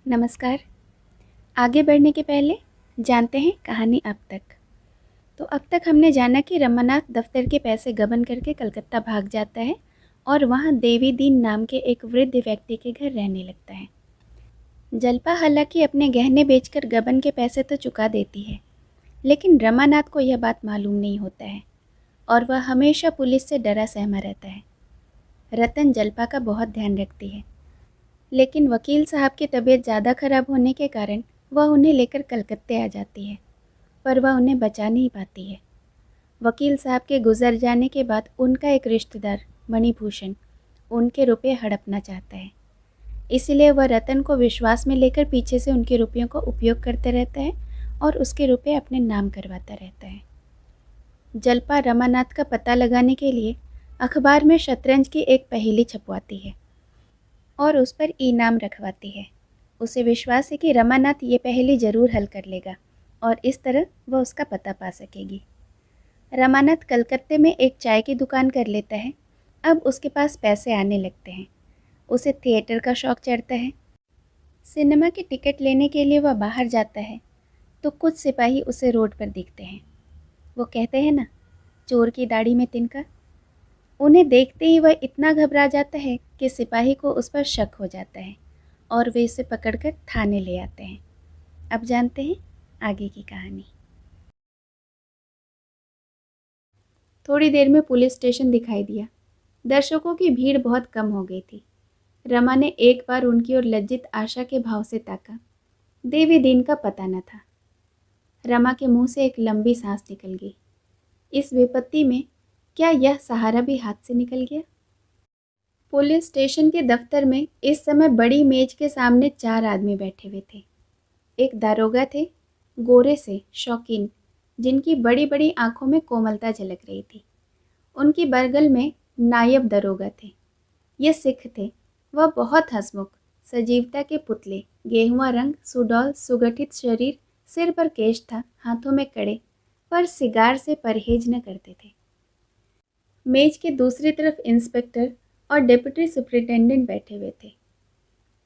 नमस्कार। आगे बढ़ने के पहले जानते हैं कहानी अब तक। तो अब तक हमने जाना कि रमानाथ दफ्तर के पैसे गबन करके कलकत्ता भाग जाता है और वहाँ देवी दीन नाम के एक वृद्ध व्यक्ति के घर रहने लगता है। जल्पा हालांकि अपने गहने बेचकर गबन के पैसे तो चुका देती है, लेकिन रमानाथ को यह बात मालूम नहीं होता है और वह हमेशा पुलिस से डरा सहमा रहता है। रतन जल्पा का बहुत ध्यान रखती है, लेकिन वकील साहब की तबीयत ज़्यादा खराब होने के कारण वह उन्हें लेकर कलकत्ते आ जाती है, पर वह उन्हें बचा नहीं पाती है। वकील साहब के गुजर जाने के बाद उनका एक रिश्तेदार मणिभूषण उनके रुपए हड़पना चाहता है, इसलिए वह रतन को विश्वास में लेकर पीछे से उनके रुपयों का उपयोग करता रहता है और उसके रुपए अपने नाम करवाता रहता है। जल्पा रमानाथ का पता लगाने के लिए अखबार में शतरंज की एक पहेली छपवाती है और उस पर इनाम रखवाती है। उसे विश्वास है कि रमानाथ ये पहेली ज़रूर हल कर लेगा और इस तरह वह उसका पता पा सकेगी। रमानाथ कलकत्ते में एक चाय की दुकान कर लेता है। अब उसके पास पैसे आने लगते हैं। उसे थिएटर का शौक़ चढ़ता है। सिनेमा की टिकट लेने के लिए वह बाहर जाता है तो कुछ सिपाही उसे रोड पर दिखते हैं। वो कहते हैं ना, चोर की दाढ़ी में तिनका। उन्हें देखते ही वह इतना घबरा जाता है कि सिपाही को उस पर शक हो जाता है और वे इसे पकड़कर थाने ले आते हैं। अब जानते हैं आगे की कहानी। थोड़ी देर में पुलिस स्टेशन दिखाई दिया। दर्शकों की भीड़ बहुत कम हो गई थी। रमा ने एक बार उनकी ओर लज्जित आशा के भाव से ताका। देवी दीन का पता न था। रमा के मुंह से एक लंबी सांस निकल गई। इस विपत्ति में क्या यह सहारा भी हाथ से निकल गया? पुलिस स्टेशन के दफ्तर में इस समय बड़ी मेज के सामने 4 आदमी बैठे हुए थे। एक दारोगा थे, गोरे से, शौकीन, जिनकी बड़ी बड़ी आंखों में कोमलता झलक रही थी। उनकी बगल में नायब दरोगा थे। ये सिख थे। वह बहुत हंसमुख, सजीवता के पुतले, गेहुआ रंग, सुडौल, सुगठित शरीर, सिर पर केश था, हाथों में कड़े, पर सिगार से परहेज न करते थे। मेज के दूसरी तरफ इंस्पेक्टर और डिप्टी सुपरिटेंडेंट बैठे हुए थे।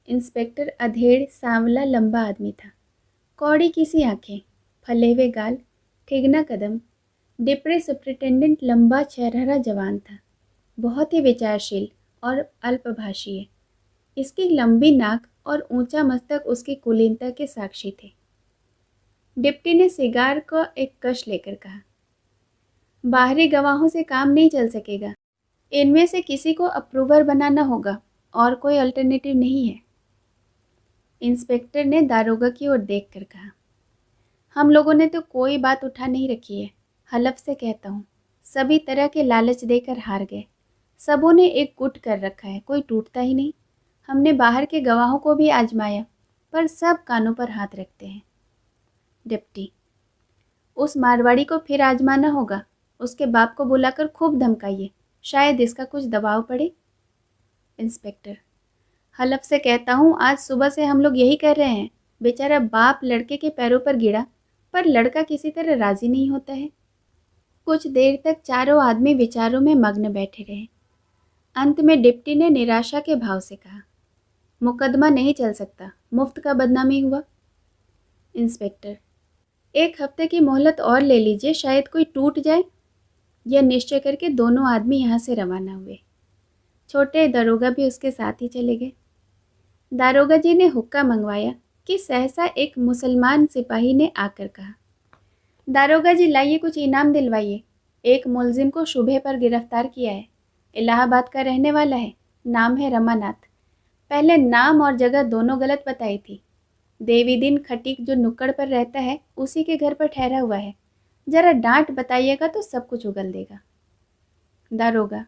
इंस्पेक्टर अधेड़, सांवला, लंबा आदमी था। कौड़ी की सी आंखें, फले हुए गाल, ठिगना कदम। डिप्टी सुपरिटेंडेंट लंबा चरहरा जवान था, बहुत ही विचारशील और अल्पभाषी। इसकी लंबी नाक और ऊंचा मस्तक उसकी कुलीनता के साक्षी थे। डिप्टी ने सिगार को एक कश लेकर कहा, बाहरी गवाहों से काम नहीं चल सकेगा। इनमें से किसी को अप्रूवर बनाना होगा और कोई अल्टरनेटिव नहीं है। इंस्पेक्टर ने दारोगा की ओर देखकर कहा, हम लोगों ने तो कोई बात उठा नहीं रखी है। हलफ से कहता हूँ, सभी तरह के लालच देकर हार गए। सबों ने एक गुट कर रखा है, कोई टूटता ही नहीं। हमने बाहर के गवाहों को भी आजमाया, पर सब कानों पर हाथ रखते हैं। डिप्टी, उस मारवाड़ी को फिर आजमाना होगा। उसके बाप को बुलाकर खूब धमकाइए, शायद इसका कुछ दबाव पड़े। इंस्पेक्टर, हलफ से कहता हूँ, आज सुबह से हम लोग यही कर रहे हैं। बेचारा बाप लड़के के पैरों पर गिरा, पर लड़का किसी तरह राजी नहीं होता है। कुछ देर तक चारों आदमी विचारों में मग्न बैठे रहे। अंत में डिप्टी ने निराशा के भाव से कहा, मुकदमा नहीं चल सकता, मुफ्त का बदनामी हुआ। इंस्पेक्टर, 1 हफ्ते की मोहलत और ले लीजिए, शायद कोई टूट जाए। यह निश्चय करके दोनों आदमी यहाँ से रवाना हुए। छोटे दरोगा भी उसके साथ ही चले गए। दारोगा जी ने हुक्का मंगवाया कि सहसा एक मुसलमान सिपाही ने आकर कहा, दारोगा जी लाइए, कुछ इनाम दिलवाइए। एक मुलजिम को शुबह पर गिरफ्तार किया है। इलाहाबाद का रहने वाला है, नाम है रमानाथ। पहले नाम और जगह दोनों गलत बताई थी। देवी दिन खटीक जो नुक्कड़ पर रहता है, उसी के घर पर ठहरा हुआ है। जरा डांट बताइएगा तो सब कुछ उगल देगा। दारोगा,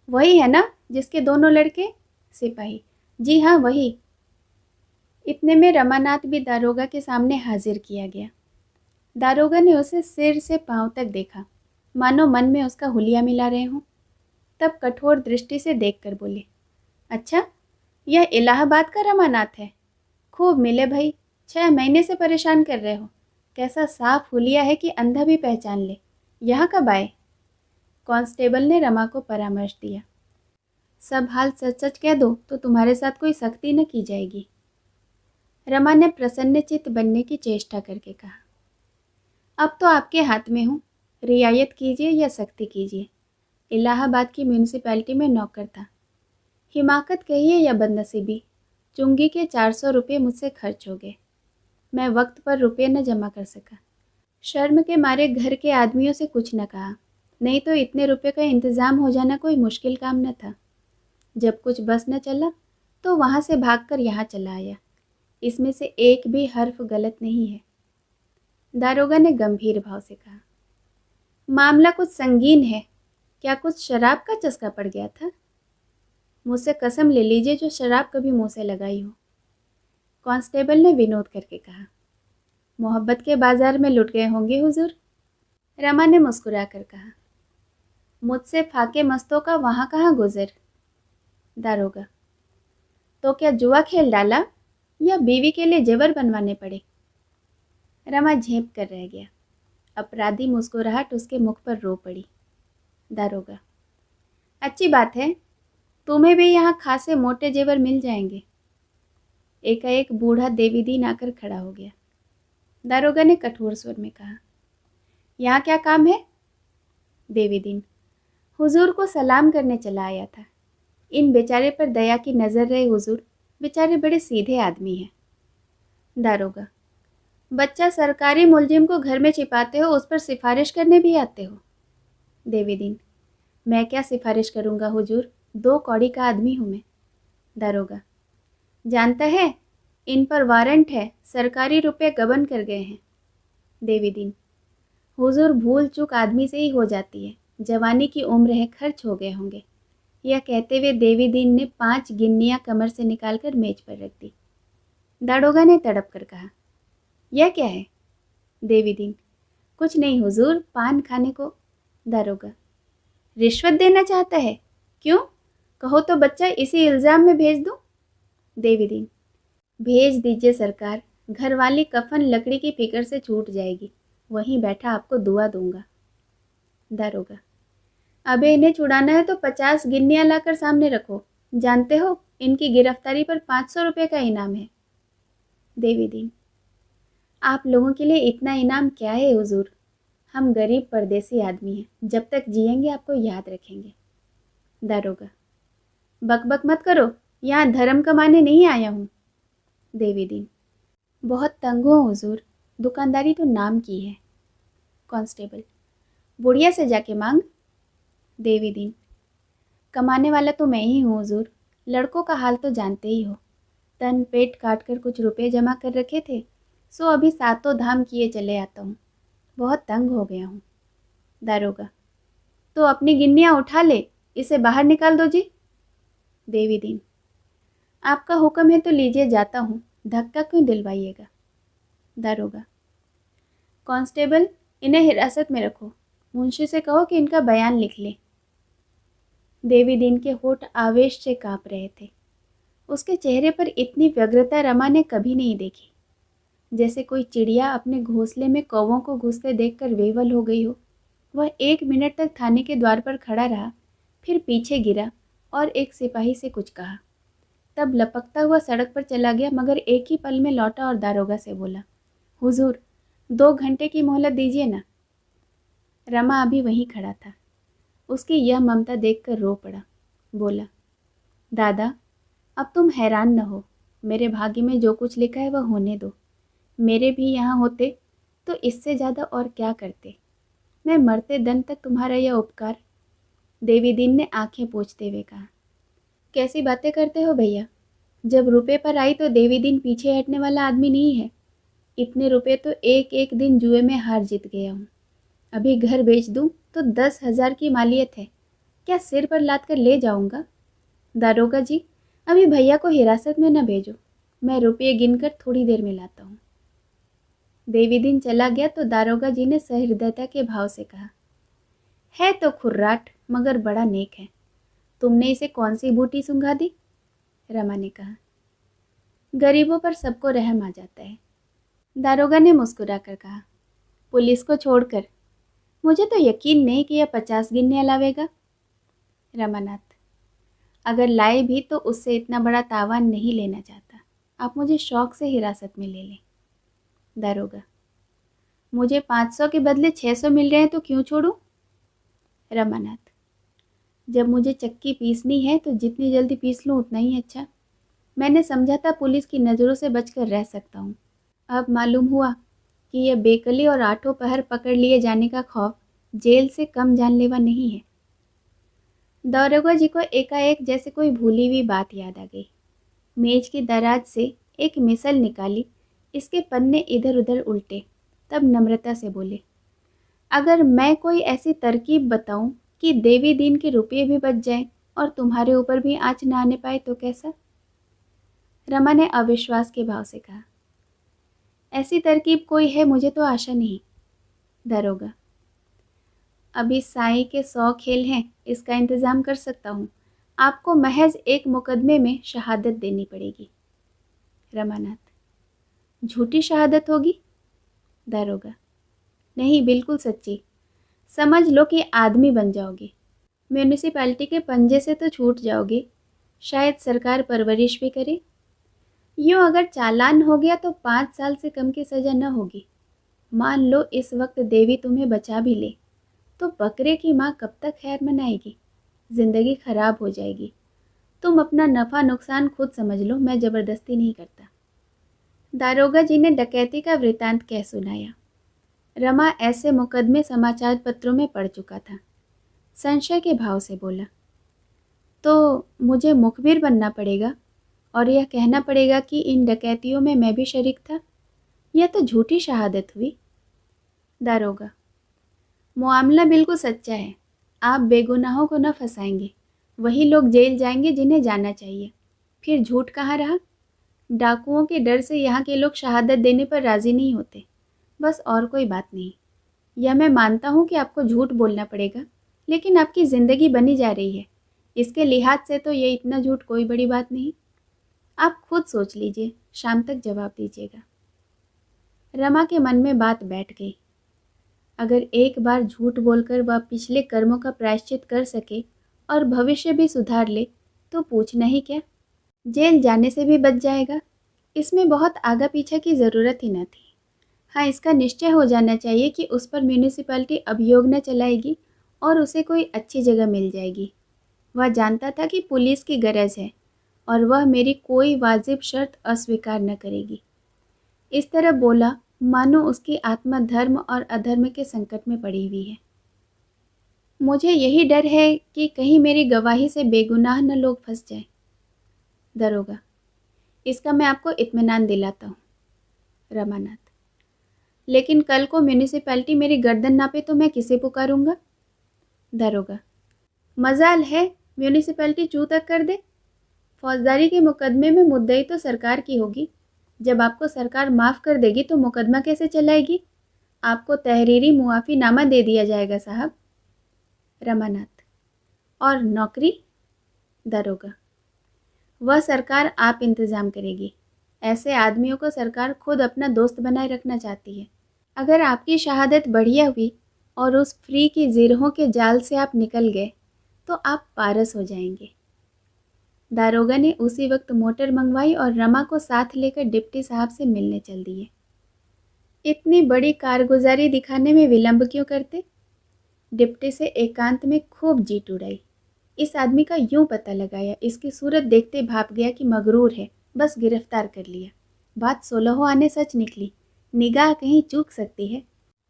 वही है ना जिसके दोनों लड़के? सिपाही, जी हाँ वही। इतने में रमानाथ भी दारोगा के सामने हाजिर किया गया। दारोगा ने उसे सिर से पांव तक देखा, मानो मन में उसका हुलिया मिला रहे हों। तब कठोर दृष्टि से देखकर बोले, अच्छा, यह इलाहाबाद का रमानाथ है? खूब मिले भाई, 6 महीने से परेशान कर रहे हो। कैसा साफ हुलिया है कि अंधा भी पहचान ले। यहाँ कब आए? कांस्टेबल ने रमा को परामर्श दिया, सब हाल सच सच कह दो तो तुम्हारे साथ कोई सख्ती न की जाएगी। रमा ने प्रसन्नचित्त बनने की चेष्टा करके कहा। अब तो आपके हाथ में हूँ, रियायत कीजिए या सख्ती कीजिए। इलाहाबाद की म्यूनिसिपैलिटी में नौकर था। हिमाकत कहिए या बदनसीबी, चुंगी के 400 रुपये मुझसे खर्च हो गए। मैं वक्त पर रुपये न जमा कर सका। शर्म के मारे घर के आदमियों से कुछ न कहा, नहीं तो इतने रुपये का इंतज़ाम हो जाना कोई मुश्किल काम न था। जब कुछ बस न चला तो वहाँ से भागकर यहाँ चला आया। इसमें से एक भी हर्फ गलत नहीं है। दारोगा ने गंभीर भाव से कहा। मामला कुछ संगीन है। क्या कुछ शराब का चस्का पड़ गया था? मुझसे कसम ले लीजिए जो शराब कभी मुंह से लगाई हो। कांस्टेबल ने विनोद करके कहा। मोहब्बत के बाजार में लुट गए होंगे हुजूर। रमा ने मुस्कुरा कर कहा। मुझसे फाके मस्तों का वहाँ कहाँ गुजर। दारोगा, तो क्या जुआ खेल डाला या बीवी के लिए जेवर बनवाने पड़े? रमा झेप कर रह गया। अपराधी मुस्कुराहट उसके मुख पर रो पड़ी। दारोगा, अच्छी बात है, तुम्हें भी यहाँ खासे मोटे जेवर मिल जाएंगे। एकाएक बूढ़ा देवीदीन आकर खड़ा हो गया। दारोगा ने कठोर स्वर में कहा। यहाँ क्या काम है? देवीदीन, हुजूर को सलाम करने चला आया था। इन बेचारे पर दया की नज़र रहे हुजूर, बेचारे बड़े सीधे आदमी हैं। दारोगा, बच्चा सरकारी मुलजिम को घर में छिपाते हो, उस पर सिफारिश करने भी आते हो? देवीदीन, मैं क्या सिफारिश करूँगा हुजूर, 2 कौड़ी का आदमी हूँ मैं। दारोगा, जानता है इन पर वारंट है, सरकारी रुपए गबन कर गए हैं। देवीदीन, हुजूर भूल चूक आदमी से ही हो जाती है, जवानी की उम्र है, खर्च हो गए होंगे। यह कहते हुए देवीदीन ने 5 गिन्नियाँ कमर से निकालकर मेज पर रख दी। दारोगा ने तड़प कर कहा, यह क्या है? देवीदीन, कुछ नहीं हुजूर, पान खाने को। दारोगा, रिश्वत देना चाहता है? क्यों? कहो तो बच्चा इसी इल्ज़ाम में भेज दूं? देवीदीन, भेज दीजिए सरकार, घरवाली कफन लकड़ी की फिक्र से छूट जाएगी, वहीं बैठा आपको दुआ दूंगा। दारोगा, अबे इन्हें छुड़ाना है तो 50 गिन्नियाँ लाकर सामने रखो, जानते हो इनकी गिरफ्तारी पर 500 रुपये का इनाम है। देवीदीन, आप लोगों के लिए इतना इनाम क्या है हुजूर, हम गरीब परदेसी आदमी हैं, जब तक जिएंगे आपको याद रखेंगे। दारोगा, बकबक मत करो, यहाँ धर्म कमाने नहीं आया हूँ। देवीदीन, बहुत तंग हो हुजूर, दुकानदारी तो नाम की है। कांस्टेबल, बुढ़िया से जाके मांग। देवीदीन, कमाने वाला तो मैं ही हूँ हुजूर, लड़कों का हाल तो जानते ही हो, तन पेट काट कर कुछ रुपए जमा कर रखे थे, सो अभी 7 धाम किए चले आता हूँ, बहुत तंग हो गया हूँ। दारोगा, तो अपनी गिन्नियाँ उठा ले, इसे बाहर निकाल दो जी। देवीदीन, आपका हुक्म है तो लीजिए, जाता हूँ, धक्का क्यों दिलवाइएगा। दारोगा, कांस्टेबल, इन्हें हिरासत में रखो, मुंशी से कहो कि इनका बयान लिख ले। देवीदीन के होठ आवेश से कांप रहे थे। उसके चेहरे पर इतनी व्यग्रता रमा ने कभी नहीं देखी, जैसे कोई चिड़िया अपने घोंसले में कौवों को घुसते देखकर वेवल हो गई हो। वह 1 मिनट तक थाने के द्वार पर खड़ा रहा, फिर पीछे गिरा और एक सिपाही से कुछ कहा, तब लपकता हुआ सड़क पर चला गया, मगर एक ही पल में लौटा और दारोगा से बोला, हुजूर 2 घंटे की मोहलत दीजिए ना। रमा अभी वहीं खड़ा था। उसकी यह ममता देखकर रो पड़ा। बोला, दादा अब तुम हैरान न हो, मेरे भाग्य में जो कुछ लिखा है वह होने दो। मेरे भी यहाँ होते तो इससे ज़्यादा और क्या करते, मैं मरते दम तक तुम्हारा यह उपकार। देवीदीन ने आंखें पोंछते हुए कहा, कैसी बातें करते हो भैया, जब रुपए पर आई तो देवीदीन पीछे हटने वाला आदमी नहीं है। इतने रुपए तो एक एक दिन जुए में हार जीत गया हूँ। अभी घर बेच दूँ तो 10,000 की मालियत है, क्या सिर पर लाद कर ले जाऊँगा। दारोगा जी, अभी भैया को हिरासत में न भेजो, मैं रुपये गिनकर थोड़ी देर में लाता हूँ। देवीदीन चला गया तो दारोगा जी ने सहृदयता के भाव से कहा, है तो खुर्राट मगर बड़ा नेक है, तुमने इसे कौन सी बूटी सुंघा दी। रमा ने कहा, गरीबों पर सबको रहम आ जाता है। दारोगा ने मुस्कुरा कर कहा, पुलिस को छोड़कर मुझे तो यकीन नहीं कि यह 50 गिन्ने लावेगा। रमानाथ, अगर लाए भी तो उससे इतना बड़ा तावान नहीं लेना चाहता। आप मुझे शौक से हिरासत में ले लें। दारोगा, मुझे 500 के बदले 600 मिल रहे हैं तो क्यों छोड़ूं? रमानाथ, जब मुझे चक्की पीसनी है तो जितनी जल्दी पीस लूं उतना ही अच्छा। मैंने समझा था पुलिस की नज़रों से बचकर रह सकता हूँ। अब मालूम हुआ कि यह बेकली और आठों पहर पकड़ लिए जाने का खौफ जेल से कम जानलेवा नहीं है। दारोगा जी को एकाएक जैसे कोई भूली हुई बात याद आ गई। मेज की दराज से एक मिसल निकाली, इसके पन्ने इधर उधर उल्टे, तब नम्रता से बोले, अगर मैं कोई ऐसी तरकीब बताऊं कि देवी दीन के रुपये भी बच जाएं और तुम्हारे ऊपर भी आँच न आने पाए तो कैसा? रमा ने अविश्वास के भाव से कहा, ऐसी तरकीब कोई है मुझे तो आशा नहीं। दारोगा, अभी साईं के 100 खेल हैं, इसका इंतज़ाम कर सकता हूँ। आपको महज एक मुकदमे में शहादत देनी पड़ेगी। रमानाथ, झूठी शहादत होगी? दारोगा, नहीं, बिल्कुल सच्ची। समझ लो कि आदमी बन जाओगे। म्यूनिसिपैलिटी के पंजे से तो छूट जाओगे, शायद सरकार परवरिश भी करे। यूँ अगर चालान हो गया तो 5 साल से कम की सज़ा न होगी। मान लो इस वक्त देवी तुम्हें बचा भी ले तो बकरे की माँ कब तक खैर मनाएगी? ज़िंदगी खराब हो जाएगी। तुम अपना नफ़ा नुकसान खुद समझ लो, मैं ज़बरदस्ती नहीं करता। दारोगा जी ने डकैती का वृतांत कह सुनाया। रमा ऐसे मुकदमे समाचार पत्रों में पढ़ चुका था। संशय के भाव से बोला, तो मुझे मुखबिर बनना पड़ेगा और यह कहना पड़ेगा कि इन डकैतियों में मैं भी शरीक था? यह तो झूठी शहादत हुई। दारोगा, मामला बिल्कुल सच्चा है। आप बेगुनाहों को न फंसाएंगे, वही लोग जेल जाएंगे जिन्हें जाना चाहिए। फिर झूठ कहाँ रहा? डाकुओं के डर से यहाँ के लोग शहादत देने पर राज़ी नहीं होते, बस और कोई बात नहीं। यह मैं मानता हूँ कि आपको झूठ बोलना पड़ेगा, लेकिन आपकी ज़िंदगी बनी जा रही है, इसके लिहाज से तो ये इतना झूठ कोई बड़ी बात नहीं। आप खुद सोच लीजिए, शाम तक जवाब दीजिएगा। रमा के मन में बात बैठ गई। अगर एक बार झूठ बोलकर वह पिछले कर्मों का प्रायश्चित कर सके और भविष्य भी सुधार ले तो पूछना ही क्या, जेल जाने से भी बच जाएगा। इसमें बहुत आगा पीछा की ज़रूरत ही न थी। हाँ, इसका निश्चय हो जाना चाहिए कि उस पर म्यूनिसिपैलिटी अभियोग न चलाएगी और उसे कोई अच्छी जगह मिल जाएगी। वह जानता था कि पुलिस की गरज है और वह मेरी कोई वाजिब शर्त अस्वीकार न करेगी। इस तरह बोला मानो उसकी आत्मा धर्म और अधर्म के संकट में पड़ी हुई है। मुझे यही डर है कि कहीं मेरी गवाही से बेगुनाह न लोग फंस जाएं। दारोगा, इसका मैं आपको इत्मीनान दिलाता हूँ। रमानाथ, लेकिन कल को म्यूनिसिपैलिटी मेरी गर्दन नापे तो मैं किसे पुकारूंगा? दारोगा, मजाल है म्यूनिसिपैलिटी चू तक कर दे। फौजदारी के मुकदमे में मुद्दई तो सरकार की होगी। जब आपको सरकार माफ़ कर देगी तो मुकदमा कैसे चलाएगी? आपको तहरीरी मुआफ़ीनामा दे दिया जाएगा साहब। रमानाथ, और नौकरी? दारोगा, वह सरकार आप इंतज़ाम करेगी। ऐसे आदमियों को सरकार खुद अपना दोस्त बनाए रखना चाहती है। अगर आपकी शहादत बढ़िया हुई और उस फ्री की ज़िरहों के जाल से आप निकल गए तो आप पारस हो जाएंगे। दारोगा ने उसी वक्त मोटर मंगवाई और रमा को साथ लेकर डिप्टी साहब से मिलने चल दिए। इतनी बड़ी कारगुजारी दिखाने में विलंब क्यों करते? डिप्टी से एकांत में खूब जीत उड़ाई। इस आदमी का यूं पता लगाया, इसकी सूरत देखते भाप गया कि मगरूर है, बस गिरफ्तार कर लिया। बात 16 आने सच निकली, निगाह कहीं चूक सकती है।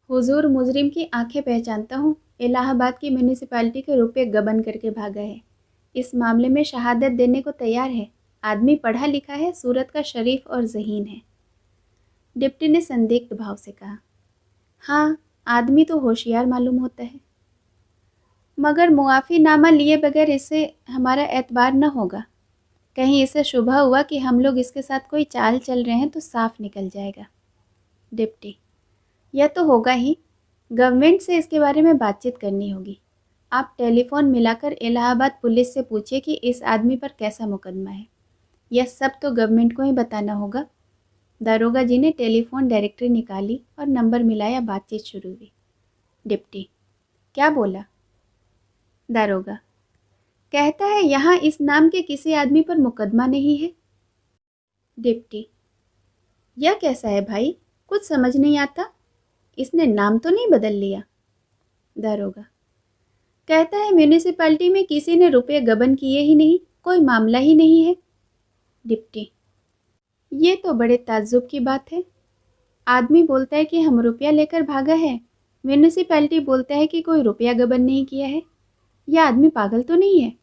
हुजूर मुजरिम की आंखें पहचानता हूँ, इलाहाबाद की म्यूनिसिपैलिटी के रुपये गबन करके भागा है। इस मामले में शहादत देने को तैयार है। आदमी पढ़ा लिखा है, सूरत का शरीफ और ज़हीन है। डिप्टी ने संदिग्ध भाव से कहा, हाँ, आदमी तो होशियार मालूम होता है, मगर मुआफ़ीनामा लिए बगैर इससे हमारा एतबार न होगा। कहीं इसे शुबह हुआ कि हम लोग इसके साथ कोई चाल चल रहे हैं तो साफ निकल जाएगा। डिप्टी, यह तो होगा ही। गवर्नमेंट से इसके बारे में बातचीत करनी होगी। आप टेलीफोन मिलाकर इलाहाबाद पुलिस से पूछिए कि इस आदमी पर कैसा मुकदमा है। यह सब तो गवर्नमेंट को ही बताना होगा। दारोगा जी ने टेलीफोन डायरेक्टरी निकाली और नंबर मिलाया, बातचीत शुरू हुई। डिप्टी, क्या बोला? दारोगा, कहता है यहाँ इस नाम के किसी आदमी पर मुकदमा नहीं है। डिप्टी, यह कैसा है भाई, कुछ समझ नहीं आता। इसने नाम तो नहीं बदल लिया? दारोगा, कहता है म्यूनिसिपैलिटी में किसी ने रुपये गबन किए ही नहीं, कोई मामला ही नहीं है। डिप्टी, ये तो बड़े ताज्जुब की बात है। आदमी बोलता है कि हम रुपया लेकर भागा है, म्यूनिसिपैलिटी बोलता है कि कोई रुपया गबन नहीं किया है। यह आदमी पागल तो नहीं है?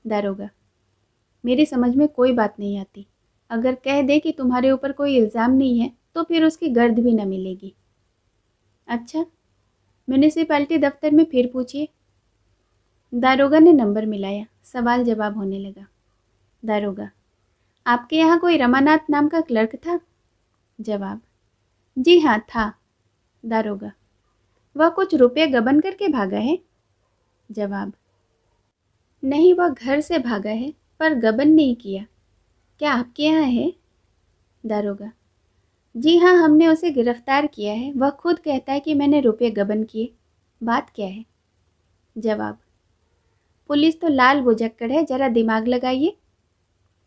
दारोगा, मेरी समझ में कोई बात नहीं आती। अगर कह दे कि तुम्हारे ऊपर कोई इल्ज़ाम नहीं है तो फिर उसकी गर्द भी न मिलेगी। अच्छा, म्यूनिसिपैलिटी दफ्तर में फिर पूछिए। दारोगा ने नंबर मिलाया, सवाल जवाब होने लगा। दारोगा, आपके यहाँ कोई रमानाथ नाम का क्लर्क था? जवाब, जी हाँ था। दारोगा, वह कुछ रुपये गबन करके भागा है? जवाब, नहीं, वह घर से भागा है पर गबन नहीं किया। क्या आपके यहाँ है? दारोगा, जी हाँ, हमने उसे गिरफ्तार किया है। वह खुद कहता है कि मैंने रुपये गबन किए। बात क्या है? जवाब, पुलिस तो लाल बुझक्कड़ है, जरा दिमाग लगाइए।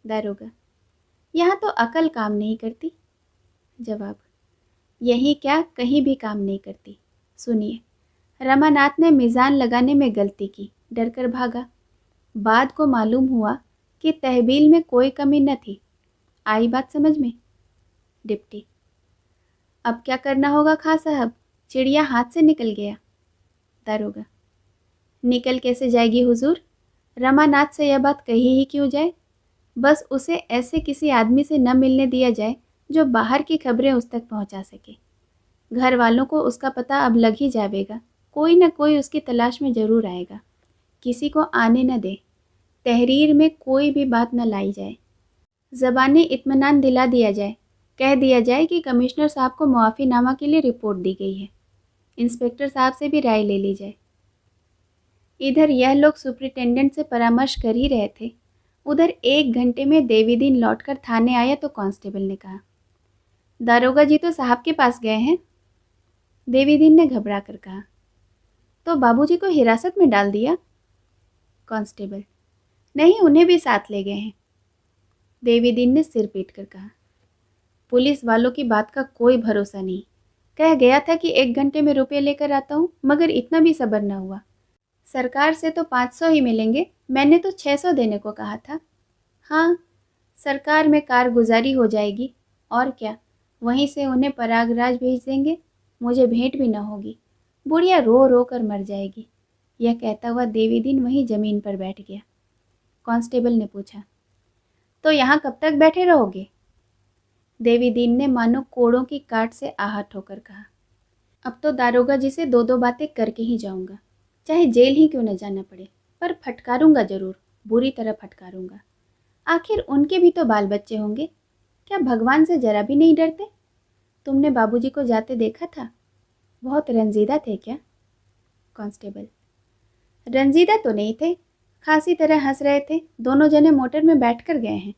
दारोगा, यहाँ तो अकल काम नहीं करती। जवाब, यही क्या, कहीं भी काम नहीं करती। सुनिए, रमानाथ ने मिज़ान लगाने में गलती की, डरकर भागा। बाद को मालूम हुआ कि तहवील में कोई कमी न थी। आई बात समझ में? डिप्टी, अब क्या करना होगा खां साहब, चिड़िया हाथ से निकल गया। दारोगा, निकल कैसे जाएगी हुजूर, रमानाथ से यह बात कही ही क्यों जाए। बस उसे ऐसे किसी आदमी से न मिलने दिया जाए जो बाहर की खबरें उस तक पहुंचा सके। घर वालों को उसका पता अब लग ही जाएगा, कोई न कोई उसकी तलाश में ज़रूर आएगा। किसी को आने न दे, तहरीर में कोई भी बात न लाई जाए, ज़बानी इत्मीनान दिला दिया जाए, कह दिया जाए कि कमिश्नर साहब को मुआफ़ीनामा के लिए रिपोर्ट दी गई है, इंस्पेक्टर साहब से भी राय ले ली जाए। इधर यह लोग सुपरिटेंडेंट से परामर्श कर ही रहे थे, उधर 1 घंटे में देवीदीन लौटकर थाने आया तो कांस्टेबल ने कहा, दारोगा जी तो साहब के पास गए हैं। देवीदीन ने घबरा कर कहा, तो बाबूजी को हिरासत में डाल दिया? कांस्टेबल, नहीं, उन्हें भी साथ ले गए हैं। देवीदीन ने सिर पीट कर कहा, पुलिस वालों की बात का कोई भरोसा नहीं। कह गया था कि 1 घंटे में रुपये लेकर आता हूँ, मगर इतना भी सब्र न हुआ। सरकार से तो 500 ही मिलेंगे, मैंने तो 600 देने को कहा था। हाँ, सरकार में कारगुजारी हो जाएगी, और क्या, वहीं से उन्हें प्रयागराज भेज देंगे, मुझे भेंट भी न होगी। बुढ़िया रो रो कर मर जाएगी। यह कहता हुआ देवीदीन वहीं ज़मीन पर बैठ गया। कांस्टेबल ने पूछा, तो यहाँ कब तक बैठे रहोगे? देवीदीन ने मानो कोड़ों की काट से आहत होकर कहा, अब तो दारोगा जी से 2-2 बातें करके ही जाऊंगा, चाहे जेल ही क्यों न जाना पड़े, पर फटकारूंगा ज़रूर, बुरी तरह फटकारूंगा। आखिर उनके भी तो बाल बच्चे होंगे, क्या भगवान से जरा भी नहीं डरते? तुमने बाबूजी को जाते देखा था, बहुत रंजीदा थे क्या? कांस्टेबल, रंजीदा तो नहीं थे, खासी तरह हंस रहे थे, दोनों जने मोटर में बैठ कर गए हैं।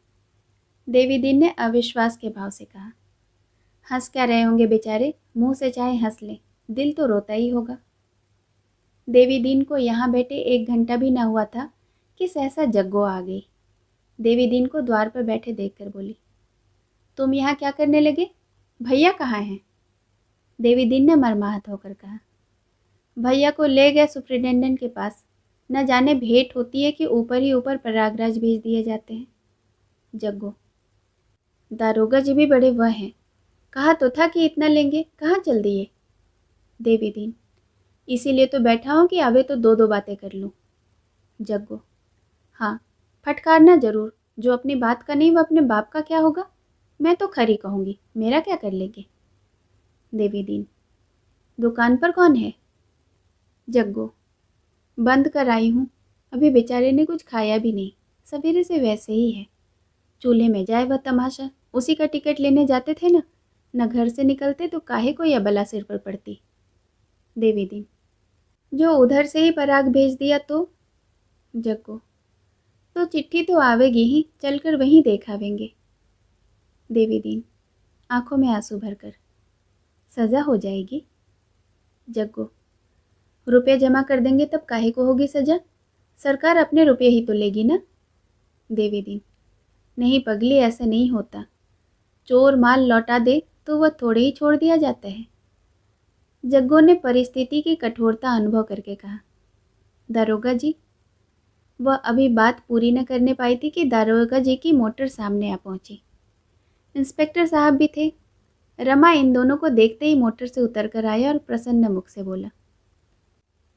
देवीदीन ने अविश्वास के भाव से कहा, हंस क्या रहे होंगे बेचारे, मुंह से चाहे हंस लें, दिल तो रोता ही होगा। देवीदीन को यहाँ बैठे 1 घंटा भी न हुआ था कि सहसा जग्गो आ गई। देवीदीन को द्वार पर बैठे देखकर बोली, तुम यहाँ क्या करने लगे, भैया कहाँ हैं? देवीदीन ने मर्माहत होकर कहा, भैया को ले गए सुपरिटेंडेंट के पास, न जाने भेंट होती है कि ऊपर ही ऊपर प्रयागराज भेज दिए जाते हैं। जग्गो, दारोगा जी भी बड़े वह हैं, कहा तो था कि इतना लेंगे, कहाँ चल दिए? देवीदीन, इसीलिए तो बैठा हूँ कि आवे तो 2-2 बातें कर लूँ। जग्गो, हाँ, फटकारना ज़रूर, जो अपनी बात का नहीं वह अपने बाप का क्या होगा? मैं तो खरी कहूँगी, मेरा क्या कर लेंगे? देवीदीन, दुकान पर कौन है? जग्गो, बंद कर आई हूँ, अभी बेचारे ने कुछ खाया भी नहीं, सवेरे से वैसे ही है। चूल्हे में जाए वह तमाशा, उसी का टिकट लेने जाते थे ना, न घर से निकलते तो काहे को यह बला सिर पर पड़ती। देवीदीन, जो उधर से ही पराग भेज दिया तो? जग्गो, तो चिट्ठी तो आवेगी ही, चलकर वहीं देख आवेंगे। देवीदीन, आंखों में आंसू भरकर, सज़ा हो जाएगी? जग्गो, रुपये जमा कर देंगे तब काहे को होगी सज़ा, सरकार अपने रुपये ही तो लेगी ना। देवीदीन, नहीं पगली, ऐसा नहीं होता, चोर माल लौटा दे तो वह थोड़े ही छोड़ दिया जाता है। जग्गू ने परिस्थिति की कठोरता अनुभव करके कहा। दारोगा जी। वह अभी बात पूरी न करने पाई थी कि दारोगा जी की मोटर सामने आ पहुंची। इंस्पेक्टर साहब भी थे। रमा इन दोनों को देखते ही मोटर से उतर कर आया और प्रसन्न मुख से बोला,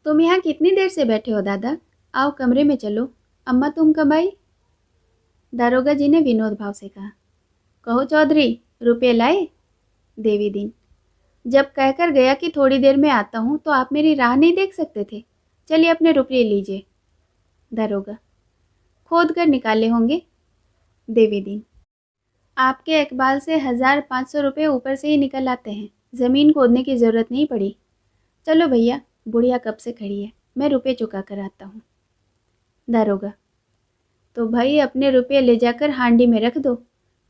तुम यहाँ कितनी देर से बैठे हो दादा? आओ कमरे में चलो। अम्मा तुम कब आई? दारोगा जी ने विनोद भाव से कहा। कहो चौधरी, रुपये लाए? देवी दीन। जब कहकर गया कि थोड़ी देर में आता हूँ तो आप मेरी राह नहीं देख सकते थे? चलिए अपने रुपये लीजिए। दारोगा। खोद कर निकाले होंगे? देवी दीन। आपके इकबाल से 1500 रुपये ऊपर से ही निकल आते हैं, ज़मीन खोदने की ज़रूरत नहीं पड़ी। चलो भैया, बुढ़िया कब से खड़ी है, मैं रुपये चुका कर आता हूँ। दारोगा। तो भाई अपने रुपये ले जाकर हांडी में रख दो।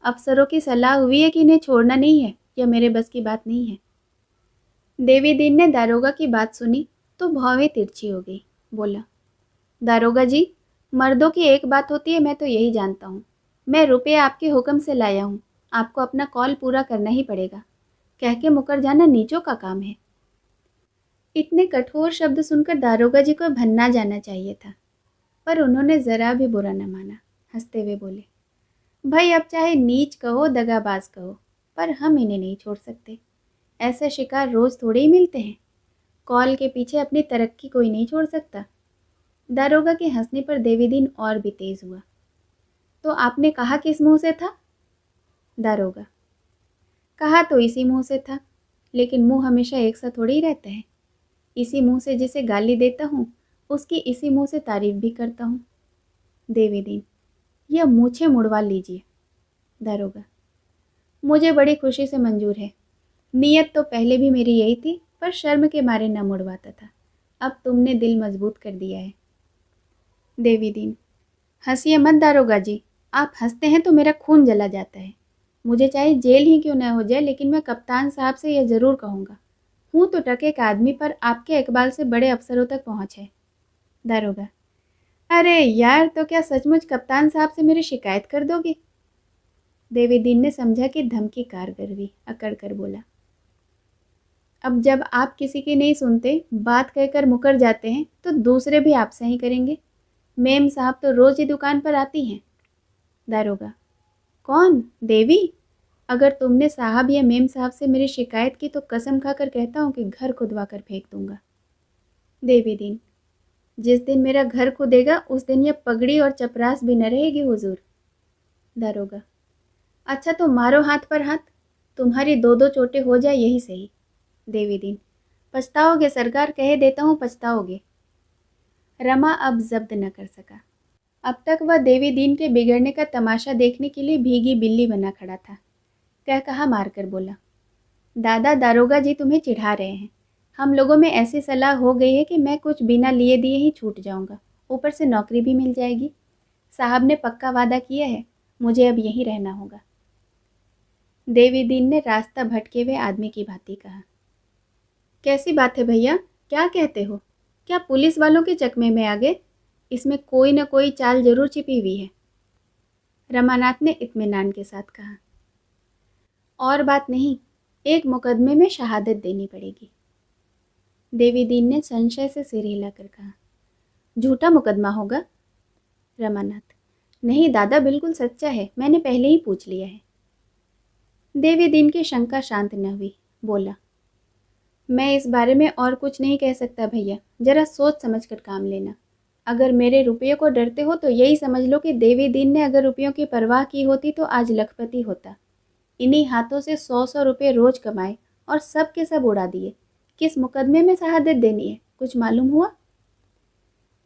अफसरों की सलाह हुई है कि इन्हें छोड़ना नहीं है, यह मेरे बस की बात नहीं है। देवी दीन ने दारोगा की बात सुनी तो भौवें तिरछी हो गई। बोला, दारोगा जी, मर्दों की एक बात होती है, मैं तो यही जानता हूँ। मैं रुपये आपके हुक्म से लाया हूँ, आपको अपना कॉल पूरा करना ही पड़ेगा। कह के मुकर जाना नीचों का काम है। इतने कठोर शब्द सुनकर दारोगा जी को भन्ना जाना चाहिए था, पर उन्होंने ज़रा भी बुरा न माना। हंसते हुए बोले, भाई अब चाहे नीच कहो दगाबाज कहो, पर हम इन्हें नहीं छोड़ सकते। ऐसे शिकार रोज़ थोड़े ही मिलते हैं। कॉल के पीछे अपनी तरक्की कोई नहीं छोड़ सकता। दारोगा के हंसने पर देवीदीन और भी तेज़ हुआ। तो आपने कहा किस मुंह से था? दारोगा। कहा तो इसी मुंह से था, लेकिन मुंह हमेशा एक सा थोड़ी ही रहता है। इसी मुंह से जिसे गाली देता हूँ उसकी इसी मुंह से तारीफ भी करता हूँ। देवीदीन। यह मूछें मुड़वा लीजिए। दारोगा। मुझे बड़ी खुशी से मंजूर है। नीयत तो पहले भी मेरी यही थी, पर शर्म के मारे न मुड़वाता था। अब तुमने दिल मजबूत कर दिया है। देवीदीन। हंसिए मत दारोगा जी, आप हंसते हैं तो मेरा खून जला जाता है। मुझे चाहे जेल ही क्यों न हो जाए, लेकिन मैं कप्तान साहब से यह ज़रूर कहूँगा, हूँ तो टके का आदमी, पर आपके इकबाल से बड़े अफसरों तक पहुँच है। दारोगा। अरे यार, तो क्या सचमुच कप्तान साहब से मेरी शिकायत कर दोगे? देवीदीन ने समझा कि धमकी कारगर हुई, अकड़ कर बोला, अब जब आप किसी की नहीं सुनते, बात कहकर मुकर जाते हैं, तो दूसरे भी आपसे ही करेंगे। मेम साहब तो रोज़ ही दुकान पर आती हैं। दारोगा। कौन? देवी? अगर तुमने साहब या मेम साहब से मेरी शिकायत की तो कसम खाकर कहता हूँ कि घर खुदवा कर फेंक दूंगा। देवीदीन। जिस दिन मेरा घर खुदेगा उस दिन यह पगड़ी और चपरास भी न रहेगी हुजूर। दारोगा। अच्छा तो मारो हाथ पर हाथ, तुम्हारी दो दो चोटें हो जाए यही सही। देवीदीन। पछताओगे सरकार, कहे देता हूँ पछताओगे। रमा अब जब्त न कर सका। अब तक वह देवीदीन के बिगड़ने का तमाशा देखने के लिए भीगी बिल्ली बना खड़ा था। कह कहा मारकर बोला, दादा दारोगा जी तुम्हें चिढ़ा रहे हैं। हम लोगों में ऐसी सलाह हो गई है कि मैं कुछ बिना लिए दिए ही छूट जाऊंगा, ऊपर से नौकरी भी मिल जाएगी। साहब ने पक्का वादा किया है, मुझे अब यहीं रहना होगा। देवीदीन ने रास्ता भटके हुए आदमी की भांति कहा, कैसी बात है भैया, क्या कहते हो? क्या पुलिस वालों के चकमे में आ गए? इसमें कोई न कोई चाल जरूर छिपी हुई है। रमानाथ ने इत्मीनान के साथ कहा, और बात नहीं, एक मुकदमे में शहादत देनी पड़ेगी। देवीदीन ने संशय से सिर हिलाकर कहा, झूठा मुकदमा होगा? रमानाथ। नहीं दादा, बिल्कुल सच्चा है, मैंने पहले ही पूछ लिया है। देवीदीन की शंका शांत न हुई। बोला, मैं इस बारे में और कुछ नहीं कह सकता भैया, जरा सोच समझ कर काम लेना। अगर मेरे रुपये को डरते हो तो यही समझ लो कि देवीदीन ने अगर रुपयों की परवाह की होती तो आज लखपति होता। इन्हीं हाथों से 100-100 रुपये रोज कमाए और सब के सब उड़ा दिए। किस मुकदमे में शहादत देनी है, कुछ मालूम हुआ?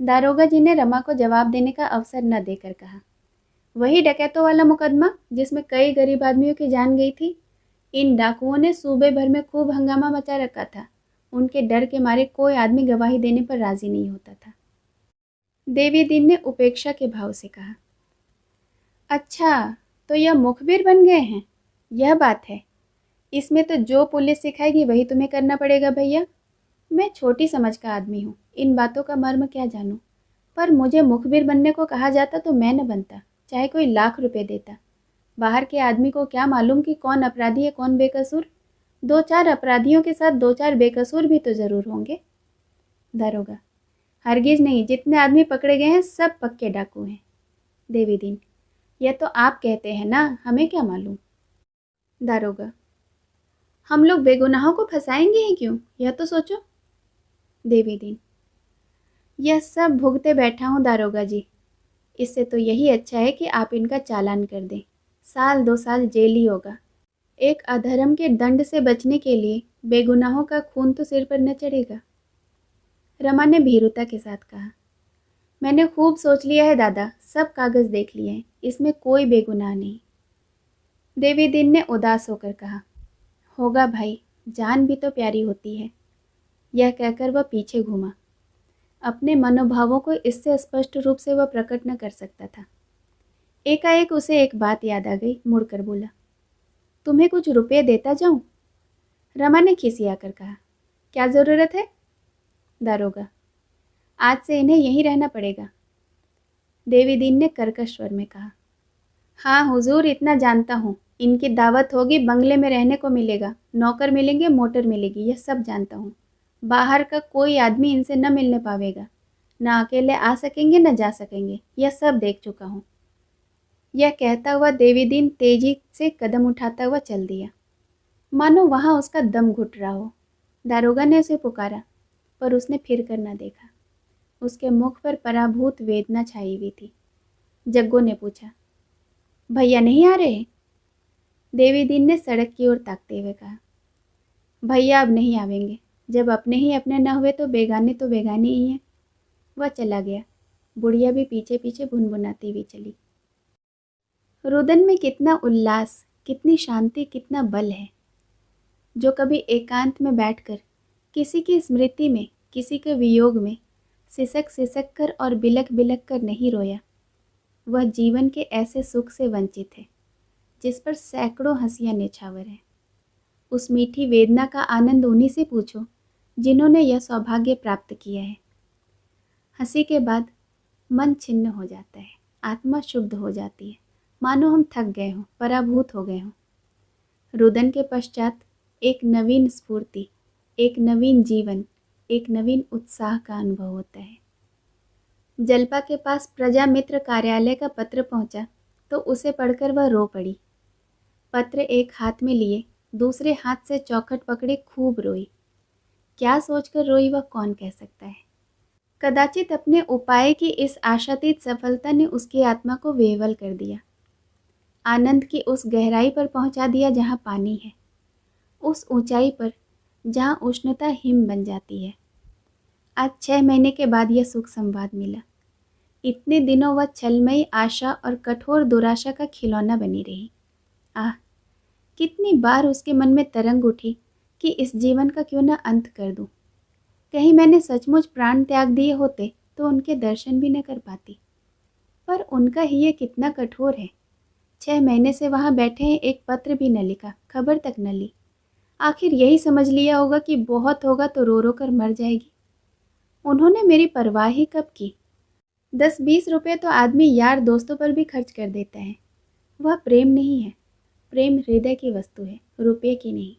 दारोगा जी ने रमा को जवाब देने का अवसर न देकर कहा, वही डकैतों वाला मुकदमा जिसमें कई गरीब आदमियों की जान गई थी। इन डाकुओं ने सूबे भर में खूब हंगामा मचा रखा था। उनके डर के मारे कोई आदमी गवाही देने पर राजी नहीं होता था। देवीदीन ने उपेक्षा के भाव से कहा, अच्छा तो यह मुखबिर बन गए हैं, यह बात है। इसमें तो जो पुलिस सिखाएगी वही तुम्हें करना पड़ेगा भैया। मैं छोटी समझ का आदमी हूँ, इन बातों का मर्म क्या जानूँ, पर मुझे मुखबिर बनने को कहा जाता तो मैं न बनता, चाहे कोई लाख रुपए देता। बाहर के आदमी को क्या मालूम कि कौन अपराधी है कौन बेकसूर। 2-4 अपराधियों के साथ 2-4 बेकसूर भी तो ज़रूर होंगे। दारोगा, हरगिज़ नहीं, जितने आदमी पकड़े गए हैं सब पक्के डाकू हैं। देवी दीन, यह तो आप कहते हैं ना, हमें क्या मालूम। दारोगा, हम लोग बेगुनाहों को फंसाएंगे ही क्यों, यह तो सोचो। देवी दीन, यह सब भुगते बैठा हूँ दारोगा जी, इससे तो यही अच्छा है कि आप इनका चालान कर दें। 1-2 साल जेल ही होगा। एक अधर्म के दंड से बचने के लिए बेगुनाहों का खून तो सिर पर न चढ़ेगा। रमा ने भीरुता के साथ कहा, मैंने खूब सोच लिया है दादा, सब कागज़ देख लिए हैं, इसमें कोई बेगुनाह नहीं। देवी दीन ने उदास होकर कहा, होगा भाई, जान भी तो प्यारी होती है। यह कहकर वह पीछे घूमा। अपने मनोभावों को इससे स्पष्ट रूप से वह प्रकट न कर सकता था। एकाएक उसे एक बात याद आ गई, मुड़कर बोला, तुम्हें कुछ रुपये देता जाऊं? रमा ने खिसियाकर कहा, क्या ज़रूरत है? दारोगा, आज से इन्हें यहीं रहना पड़ेगा। देवी दीन ने कर्कश स्वर में कहा, हाँ हुजूर, इतना जानता हूँ, इनकी दावत होगी, बंगले में रहने को मिलेगा, नौकर मिलेंगे, मोटर मिलेगी, यह सब जानता हूँ। बाहर का कोई आदमी इनसे न मिलने पावेगा, ना अकेले आ सकेंगे न जा सकेंगे, यह सब देख चुका हूँ। यह कहता हुआ देवी दीन तेजी से कदम उठाता हुआ चल दिया, मानो वहाँ उसका दम घुट रहा हो। दारोगा ने उसे पुकारा, पर उसने फिर कर न देखा। उसके मुख पर पराभूत वेदना छाई हुई थी। जग्गू ने पूछा, भैया नहीं आ रहे? देवी दीन ने सड़क की ओर ताकते हुए कहा, भैया अब नहीं आवेंगे, जब अपने ही अपने न हुए तो बेगाने ही हैं। वह चला गया। बुढ़िया भी पीछे पीछे भुनभुनाती हुई चली। रुदन में कितना उल्लास, कितनी शांति, कितना बल है। जो कभी एकांत में बैठकर किसी की स्मृति में, किसी के वियोग में सिसक सिसक कर और बिलक बिलक कर नहीं रोया, वह जीवन के ऐसे सुख से वंचित है जिस पर सैकड़ों हंसियां निछावर हैं। उस मीठी वेदना का आनंद उन्हीं से पूछो जिन्होंने यह सौभाग्य प्राप्त किया है। हंसी के बाद मन छिन्न हो जाता है, आत्मा शुद्ध हो जाती है, मानो हम थक गए हों, पराभूत हो गए हों। रुदन के पश्चात एक नवीन स्फूर्ति, एक नवीन जीवन, एक नवीन उत्साह का अनुभव होता है। जल्पा के पास प्रजा मित्र कार्यालय का पत्र पहुंचा तो उसे पढ़कर वह रो पड़ी। पत्र एक हाथ में लिए दूसरे हाथ से चौखट पकड़े खूब रोई। क्या सोचकर रोई वह कौन कह सकता है। कदाचित अपने उपाय की इस आशातीत सफलता ने उसकी आत्मा को विह्वल कर दिया, आनंद की उस गहराई पर पहुंचा दिया जहां पानी है, उस ऊंचाई पर जहां उष्णता हिम बन जाती है। आज 6 महीने के बाद यह सुख संवाद मिला। इतने दिनों वह छलमयी आशा और कठोर दुराशा का खिलौना बनी रही। आह, कितनी बार उसके मन में तरंग उठी कि इस जीवन का क्यों न अंत कर दूं। कहीं मैंने सचमुच प्राण त्याग दिए होते तो उनके दर्शन भी न कर पाती। पर उनका ही ये कितना कठोर है। 6 महीने से वहाँ बैठे हैं, एक पत्र भी न लिखा, खबर तक न ली। आखिर यही समझ लिया होगा कि बहुत होगा तो रो रो कर मर जाएगी। उन्होंने मेरी परवाह ही कब की। 10-20 रुपये तो आदमी यार दोस्तों पर भी खर्च कर देता है। वह प्रेम नहीं है, प्रेम हृदय की वस्तु है, रुपये की नहीं।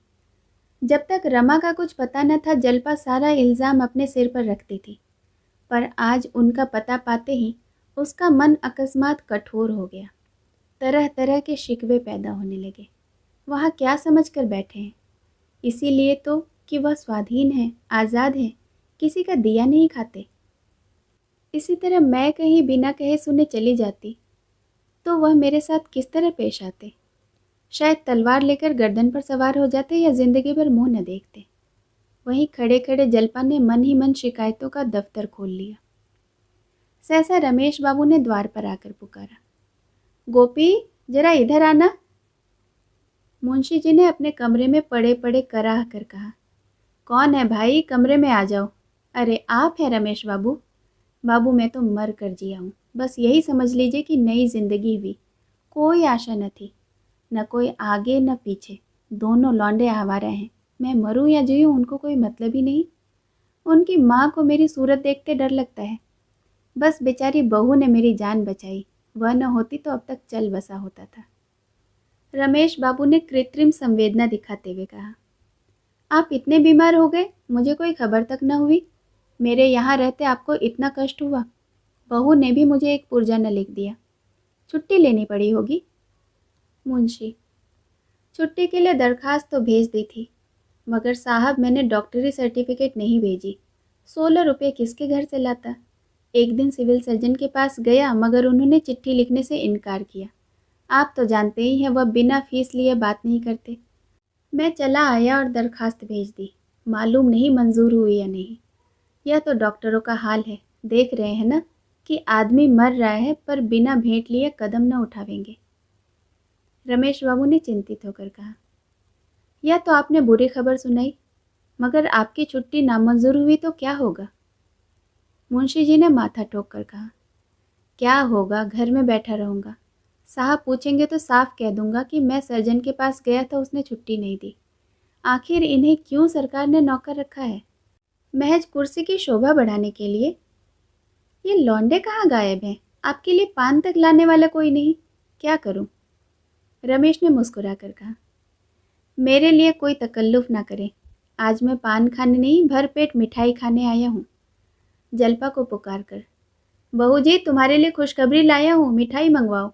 जब तक रमा का कुछ पता न था, जल्पा सारा इल्ज़ाम अपने सिर पर रखती थी, पर आज उनका पता पाते ही उसका मन अकस्मात कठोर हो गया। तरह तरह के शिकवे पैदा होने लगे। वहाँ क्या समझ कर बैठे हैं? इसीलिए तो कि वह स्वाधीन है, आज़ाद है, किसी का दिया नहीं खाते। इसी तरह मैं कहीं बिना कहे सुने चली जाती तो वह मेरे साथ किस तरह पेश आते? शायद तलवार लेकर गर्दन पर सवार हो जाते या जिंदगी भर मुंह न देखते। वहीं खड़े खड़े जल्पा ने मन ही मन शिकायतों का दफ्तर खोल लिया। सहसा रमेश बाबू ने द्वार पर आकर पुकारा, गोपी जरा इधर आना। मुंशी जी ने अपने कमरे में पड़े पड़े कराह कर कहा, कौन है भाई, कमरे में आ जाओ। अरे आप हैं रमेश बाबू? बाबू मैं तो मर कर जिया हूँ, बस यही समझ लीजिए कि नई जिंदगी हुई। कोई आशा न थी, न कोई आगे न पीछे, दोनों लौंडे आवारा हैं। मैं मरूं या जीऊं उनको कोई मतलब ही नहीं। उनकी माँ को मेरी सूरत देखते डर लगता है। बस बेचारी बहू ने मेरी जान बचाई, वह न होती तो अब तक चल बसा होता था। रमेश बाबू ने कृत्रिम संवेदना दिखाते हुए कहा। आप इतने बीमार हो गए, मुझे कोई खबर तक न हुई। मेरे यहाँ रहते आपको इतना कष्ट हुआ। बहू ने भी मुझे एक पुर्जा न लिख दिया। छुट्टी लेनी पड़ी होगी। मुंशी, छुट्टी के लिए दरखास्त तो भेज दी थी, मगर साहब मैंने डॉक्टरी सर्टिफिकेट नहीं भेजी। 16 रुपये किसके घर से लाता। एक दिन सिविल सर्जन के पास गया, मगर उन्होंने चिट्ठी लिखने से इनकार किया। आप तो जानते ही हैं, वह बिना फीस लिए बात नहीं करते। मैं चला आया और दरखास्त भेज दी। मालूम नहीं मंजूर हुई या नहीं। यह तो डॉक्टरों का हाल है, देख रहे हैं ना कि आदमी मर रहा है पर बिना भेंट लिए कदम न उठावेंगे। रमेश बाबू ने चिंतित होकर कहा। यह तो आपने बुरी खबर सुनाई, मगर आपकी छुट्टी नामंजूर हुई तो क्या होगा। मुंशी जी ने माथा ठोक कर कहा। क्या होगा, घर में बैठा रहूँगा। साहब पूछेंगे तो साफ कह दूंगा कि मैं सर्जन के पास गया था, उसने छुट्टी नहीं दी। आखिर इन्हें क्यों सरकार ने नौकर रखा है, महज कुर्सी की शोभा बढ़ाने के लिए। ये लौंडे कहाँ गायब हैं, आपके लिए पान तक लाने वाला कोई नहीं। क्या करूं। रमेश ने मुस्कुरा कर कहा। मेरे लिए कोई तकल्लुफ़ ना करें, आज मैं पान खाने नहीं भरपेट मिठाई खाने आया हूँ। जलपा को पुकार कर, बहू जी तुम्हारे लिए खुशखबरी लाया हूँ, मिठाई मंगवाओ।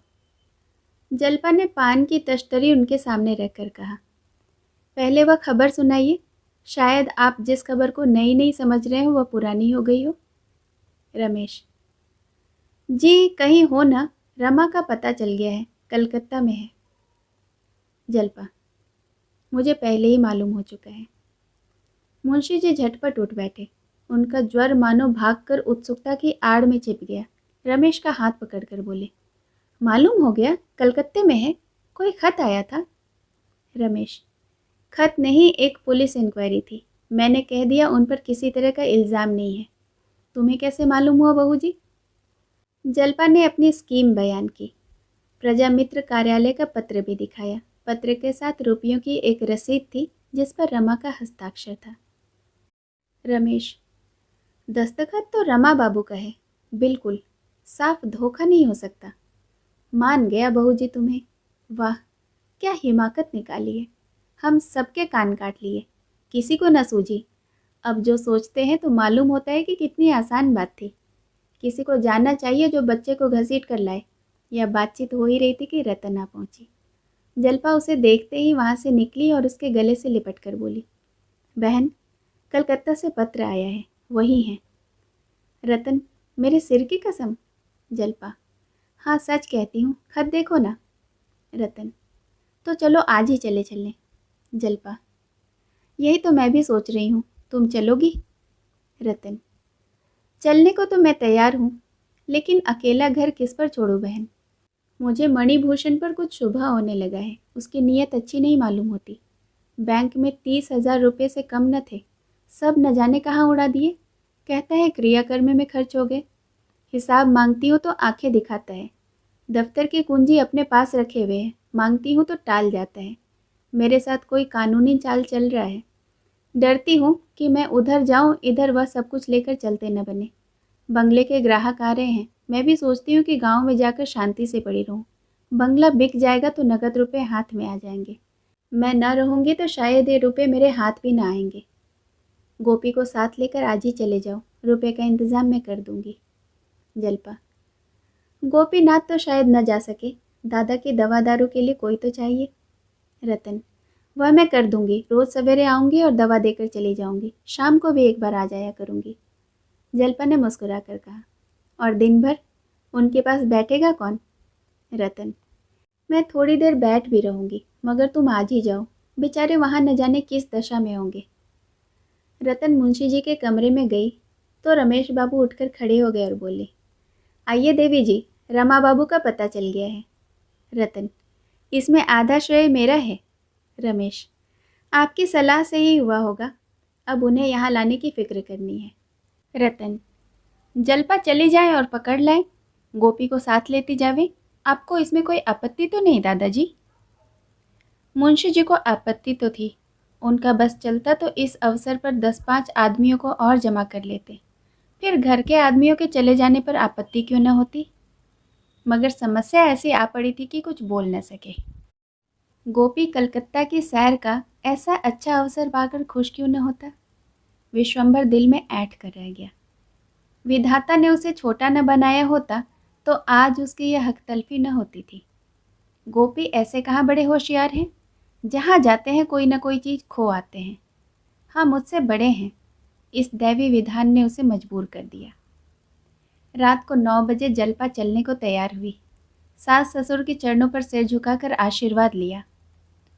जलपा ने पान की तश्तरी उनके सामने रखकर कहा। पहले वह खबर सुनाइए, शायद आप जिस खबर को नई नई समझ रहे हो वह पुरानी हो गई हो। रमेश, जी कहीं हो ना, रमा का पता चल गया है, कलकत्ता में है। जलपा, मुझे पहले ही मालूम हो चुका है। मुंशी जी झटपट उठ बैठे। उनका ज्वर मानो भागकर उत्सुकता की आड़ में छिप गया। रमेश का हाथ पकड़कर बोले, मालूम हो गया, कलकत्ते में है, कोई खत आया था। रमेश, खत नहीं, एक पुलिस इंक्वायरी थी। मैंने कह दिया उन पर किसी तरह का इल्ज़ाम नहीं है। तुम्हें कैसे मालूम हुआ बहू जी। जलपा ने अपनी स्कीम बयान की। प्रजा मित्र कार्यालय का पत्र भी दिखाया। पत्र के साथ रुपयों की एक रसीद थी जिस पर रमा का हस्ताक्षर था। रमेश, दस्तखत तो रमा बाबू का है, बिल्कुल साफ धोखा नहीं हो सकता। मान गया बहू जी तुम्हें। वाह, क्या हिमाकत निकाली है। हम सबके कान काट लिए, किसी को न सूझी। अब जो सोचते हैं तो मालूम होता है कि कितनी आसान बात थी। किसी को जानना चाहिए जो बच्चे को घसीट कर लाए। यह बातचीत हो ही रही थी कि रतन आ पहुंची। जलपा उसे देखते ही वहां से निकली और उसके गले से लिपट कर बोली, बहन कलकत्ता से पत्र आया है, वही है। रतन, मेरे सिर की कसम। जलपा, हाँ सच कहती हूँ, खत देखो ना। रतन, तो चलो आज ही चले चलें। जलपा, यही तो मैं भी सोच रही हूँ, तुम चलोगी। रतन, चलने को तो मैं तैयार हूँ, लेकिन अकेला घर किस पर छोड़ूं बहन। मुझे मणिभूषण पर कुछ शुभ होने लगा है, उसकी नीयत अच्छी नहीं मालूम होती। बैंक में 30,000 रुपये से कम न थे, सब न जाने कहाँ उड़ा दिए। कहता है क्रियाकर्म में खर्च हो गए। हिसाब मांगती हूँ तो आंखें दिखाता है। दफ्तर की कुंजी अपने पास रखे हुए है, मांगती हूँ तो टाल जाता है। मेरे साथ कोई कानूनी चाल चल रहा है। डरती हूँ कि मैं उधर जाऊँ, इधर वह सब कुछ लेकर चलते न बने। बंगले के ग्राहक आ रहे हैं, मैं भी सोचती हूँ कि गांव में जाकर शांति से पड़ी रहूँ। बंगला बिक जाएगा तो नकद रुपए हाथ में आ जाएंगे। मैं न रहूँगी तो शायद ये रुपए मेरे हाथ भी ना आएंगे। गोपी को साथ लेकर आज ही चले जाओ, रुपए का इंतज़ाम मैं कर दूँगी। जलपा, गोपीनाथ तो शायद न जा सके, दादा की दवा दारू के लिए कोई तो चाहिए। रतन, वह मैं कर दूँगी, रोज़ सवेरे आऊँगी और दवा देकर चली जाऊँगी, शाम को भी एक बार आ जाया करूँगी। जलपा ने मुस्कुरा कर कहा, और दिन भर उनके पास बैठेगा कौन। रतन, मैं थोड़ी देर बैठ भी रहूँगी, मगर तुम आज ही जाओ, बेचारे वहाँ न जाने किस दशा में होंगे। रतन मुंशी जी के कमरे में गई तो रमेश बाबू उठकर खड़े हो गए और बोले, आइए देवी जी, रमा बाबू का पता चल गया है। रतन, इसमें आधा श्रेय मेरा है। रमेश, आपकी सलाह से ही हुआ होगा, अब उन्हें यहाँ लाने की फिक्र करनी है। रतन, जलपा चली जाए और पकड़ लाए, गोपी को साथ लेती जावे, आपको इसमें कोई आपत्ति तो नहीं दादाजी। मुंशी जी को आपत्ति तो थी, उनका बस चलता तो इस अवसर पर 10-5 आदमियों को और जमा कर लेते, फिर घर के आदमियों के चले जाने पर आपत्ति क्यों न होती। मगर समस्या ऐसी आ पड़ी थी कि कुछ बोल न सके। गोपी कलकत्ता की सैर का ऐसा अच्छा अवसर पाकर खुश क्यों न होता। विश्वंभर दिल में ऐंठ कर रह गया। विधाता ने उसे छोटा न बनाया होता तो आज उसकी यह हकतलफी न होती थी। गोपी ऐसे कहाँ बड़े होशियार हैं, जहाँ जाते हैं कोई न कोई चीज़ खो आते हैं। हाँ, मुझसे बड़े हैं, इस दैवी विधान ने उसे मजबूर कर दिया। रात को 9 बजे जलपा चलने को तैयार हुई। सास ससुर के चरणों पर सिर झुकाकर आशीर्वाद लिया।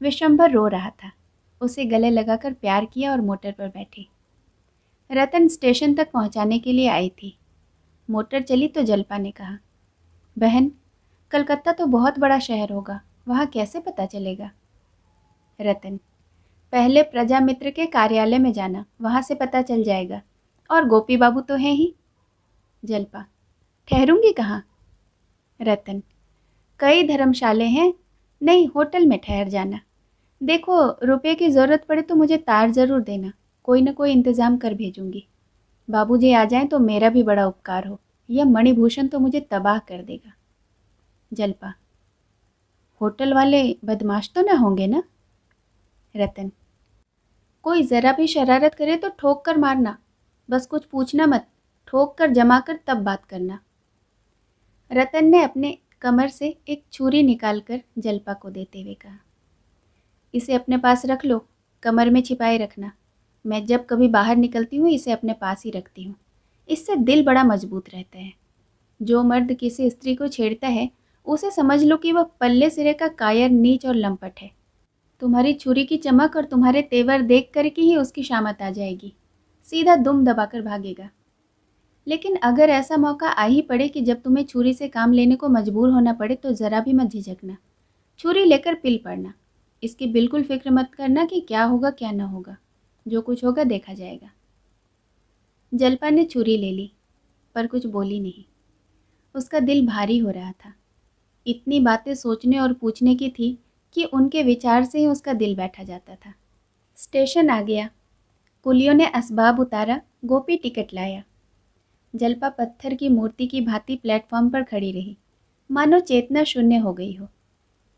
विश्वंभर रो रहा था। उसे गले लगाकर प्यार किया और मोटर पर बैठी। रतन स्टेशन तक पहुंचाने के लिए आई थी। मोटर चली तो जलपा ने कहा, बहन, कलकत्ता तो बहुत बड़ा शहर होगा, वहाँ कैसे पता चलेगा। रतन, पहले प्रजा मित्र के कार्यालय में जाना, वहाँ से पता चल जाएगा। और गोपी बाबू तो हैं ही। जलपा, ठहरूंगी कहाँ। रतन, कई धर्मशाले हैं, नहीं होटल में ठहर जाना। देखो, रुपये की ज़रूरत पड़े तो मुझे तार ज़रूर देना, कोई न कोई इंतज़ाम कर भेजूंगी। बाबूजी आ जाएं तो मेरा भी बड़ा उपकार हो, यह मणिभूषण तो मुझे तबाह कर देगा। जलपा, होटल वाले बदमाश तो ना होंगे ना। रतन, कोई ज़रा भी शरारत करे तो ठोक कर मारना, बस कुछ पूछना मत, ठोक कर जमा कर तब बात करना। रतन ने अपने कमर से एक छुरी निकालकर जलपा को देते हुए कहा, इसे अपने पास रख लो, कमर में छिपाए रखना। मैं जब कभी बाहर निकलती हूँ इसे अपने पास ही रखती हूँ, इससे दिल बड़ा मजबूत रहता है। जो मर्द किसी स्त्री को छेड़ता है उसे समझ लो कि वह पल्ले सिरे का कायर, नीच और लंपट है। तुम्हारी छुरी की चमक और तुम्हारे तेवर देख कर के ही उसकी शामत आ जाएगी, सीधा दुम दबाकर भागेगा। लेकिन अगर ऐसा मौका आ ही पड़े कि जब तुम्हें छुरी से काम लेने को मजबूर होना पड़े तो ज़रा भी मत झिझकना, छुरी लेकर पिल पड़ना। इसकी बिल्कुल फिक्र मत करना कि क्या होगा क्या न होगा, जो कुछ होगा देखा जाएगा। जलपा ने छुरी ले ली पर कुछ बोली नहीं। उसका दिल भारी हो रहा था। इतनी बातें सोचने और पूछने की थी कि उनके विचार से ही उसका दिल बैठा जाता था। स्टेशन आ गया। कुलियों ने असबाब उतारा, गोपी टिकट लाया। जलपा पत्थर की मूर्ति की भांति प्लेटफॉर्म पर खड़ी रही, मानो चेतना शून्य हो गई हो।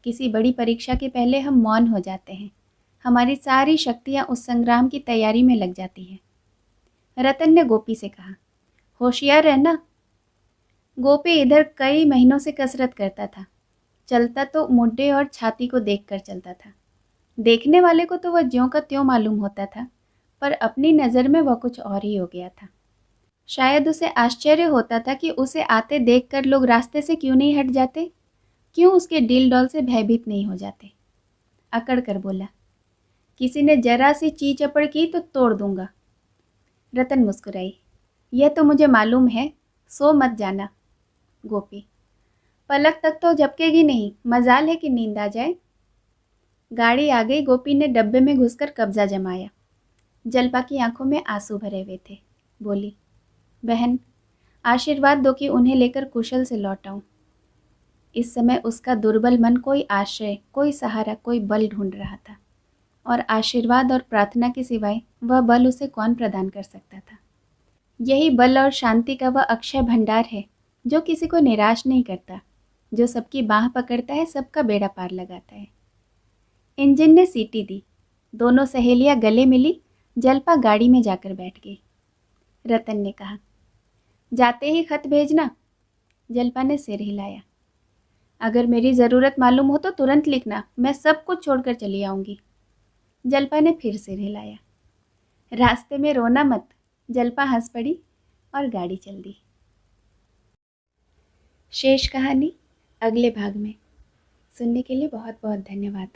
किसी बड़ी परीक्षा के पहले हम मौन हो जाते हैं, हमारी सारी शक्तियाँ उस संग्राम की तैयारी में लग जाती हैं। रतन ने गोपी से कहा, होशियार रहना। गोपी इधर कई महीनों से कसरत करता था। चलता तो मुड्डे और छाती को देखकर चलता था। देखने वाले को तो वह ज्यों का त्यों मालूम होता था, पर अपनी नज़र में वह कुछ और ही हो गया था। शायद उसे आश्चर्य होता था कि उसे आते देखकर लोग रास्ते से क्यों नहीं हट जाते, क्यों उसके डील डॉल से भयभीत नहीं हो जाते। अकड़ कर बोला, किसी ने जरा सी ची चपड़ की तो तोड़ दूंगा। रतन मुस्कुराई, यह तो मुझे मालूम है, सो मत जाना। गोपी, पलक तक तो झपकेगी नहीं, मजाल है कि नींद आ जाए। गाड़ी आ गई। गोपी ने डब्बे में घुसकर कब्जा जमाया। जलपा की आंखों में आंसू भरे हुए थे। बोली, बहन, आशीर्वाद दो कि उन्हें लेकर कुशल से लौट आऊं। इस समय उसका दुर्बल मन कोई आश्रय, कोई सहारा, कोई बल ढूंढ रहा था, और आशीर्वाद और प्रार्थना के सिवाय वह बल उसे कौन प्रदान कर सकता था। यही बल और शांति का वह अक्षय भंडार है जो किसी को निराश नहीं करता, जो सबकी बाह पकड़ता है, सबका बेड़ा पार लगाता है। इंजन ने सीटी दी। दोनों सहेलियां गले मिली। जलपा गाड़ी में जाकर बैठ गई। रतन ने कहा, जाते ही खत भेजना। जलपा ने सिर हिलाया। अगर मेरी ज़रूरत मालूम हो तो तुरंत लिखना, मैं सब कुछ छोड़कर चली आऊँगी। जलपा ने फिर सिर हिलाया। रास्ते में रोना मत। जलपा हंस पड़ी और गाड़ी चल दी। शेष कहानी अगले भाग में। सुनने के लिए बहुत बहुत धन्यवाद।